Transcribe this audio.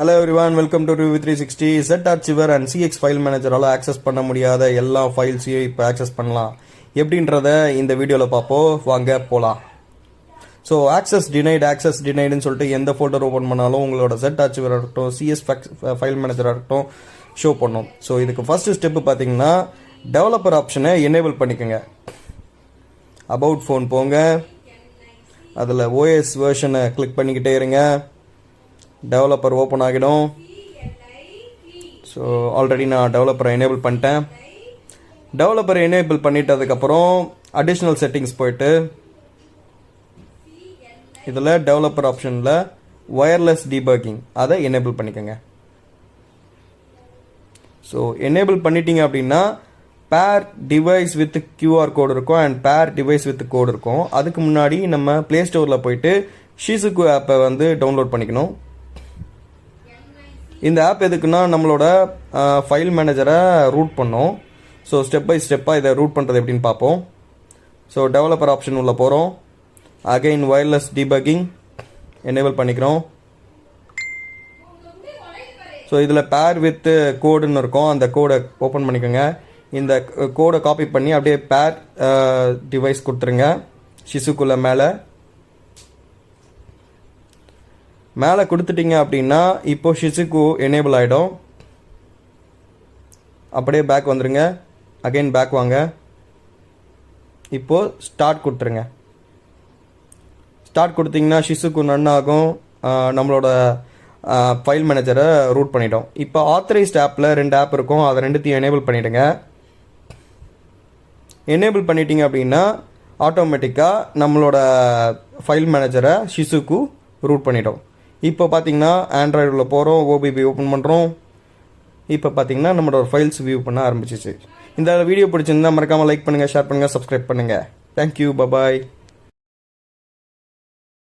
Hello everyone, welcome to Review 360. Z Archiver and CX File Manager ஆல access பண்ண முடியாத எல்லா ஃபைல்ஸையும் இப்போ access பண்ணலாம் எப்படின்றத இந்த வீடியோவில் பார்ப்போம். வாங்க போகலாம். ஸோ access deniedன்னு சொல்லிட்டு எந்த ஃபோல்டர் ஓப்பன் பண்ணாலும் உங்களோட Z Archiver இருக்கட்டும் CS File Manager இருக்கட்டும் ஷோ பண்ணும். ஸோ இதுக்கு ஃபர்ஸ்ட் ஸ்டெப்பு பார்த்தீங்கன்னா டெவலப்பர் ஆப்ஷனை எனேபிள் பண்ணிக்கோங்க. அபவுட் ஃபோன் போங்க, அதில் OS வெர்ஷனை கிளிக் பண்ணிக்கிட்டே இருங்க. டெவலப்பர் ஓப்பன் ஆகிடும். ஸோ ஆல்ரெடி நான் டெவலப்பரை எனேபிள் பண்ணிட்டேன். டெவலப்பரை எனேபிள் பண்ணிட்டதுக்கப்புறம் அடிஷ்னல் செட்டிங்ஸ் போயிட்டு இதில் டெவலப்பர் ஆப்ஷனில் ஒயர்லெஸ் டீபக்கிங் அதை எனேபிள் பண்ணிக்கோங்க. ஸோ எனேபிள் பண்ணிட்டீங்க அப்படின்னா பேர் டிவைஸ் வித் கியூஆர் கோடு இருக்கும் அண்ட் பேர் டிவைஸ் வித் கோடு இருக்கும். அதுக்கு முன்னாடி நம்ம ப்ளே ஸ்டோரில் போயிட்டு ஷிசுகு ஆப்பை வந்து டவுன்லோட் பண்ணிக்கணும். இந்த ஆப் எதுக்குன்னா நம்மளோட ஃபைல் மேனேஜரை ரூட் பண்ணோம். ஸோ ஸ்டெப் பை ஸ்டெப்பாக இதை ரூட் பண்ணுறது எப்படின்னு பார்ப்போம். ஸோ டெவலப்பர் ஆப்ஷன் உள்ள போகிறோம். அகைன் ஒயர்லெஸ் டீபக்கிங் எனேபிள் பண்ணிக்கிறோம். ஸோ இதில் பேர் வித் கோடுன்னு இருக்கும், அந்த கோடை ஓப்பன் பண்ணிக்கோங்க. இந்த கோடை காப்பி பண்ணி அப்படியே பேர் டிவைஸ் கொடுத்துருங்க. ஷிசுக்குள்ள மேலே கொடுத்துட்டீங்க அப்படின்னா இப்போ ஷிசுக்கு எனேபிள் ஆகிடும். அப்படியே பேக் வந்துடுங்க. அகைன் பேக் வாங்க. இப்போது ஸ்டார்ட் கொடுத்துருங்க. ஸ்டார்ட் கொடுத்தீங்கன்னா ஷிசுக்கு ரன் ஆகும். நம்மளோட ஃபைல் மேனேஜரை ரூட் பண்ணிட்டோம். இப்போ ஆத்தரைஸ்ட் ஆப்பில் 2 ஆப் இருக்கும், அதை ரெண்டுத்தையும் எனேபிள் பண்ணிவிடுங்க. எனேபிள் பண்ணிட்டீங்க அப்படின்னா ஆட்டோமேட்டிக்காக நம்மளோட ஃபைல் மேனேஜரை ஷிசுக்கு ரூட் பண்ணிட்டோம். இப்போ பார்த்தீங்கன்னா ஆண்ட்ராய்டில் போகிறோம், ஓபிபி ஓப்பன் பண்ணுறோம். இப்போ பார்த்தீங்கன்னா நம்மளோட ஃபைல்ஸ் வியூ பண்ண ஆரம்பிச்சிச்சு. இந்த வீடியோ பிடிச்சிருந்தா மறக்காமல் லைக் பண்ணுங்கள், ஷேர் பண்ணுங்கள், சப்ஸ்கிரைப் பண்ணுங்கள். Thank you, bye bye.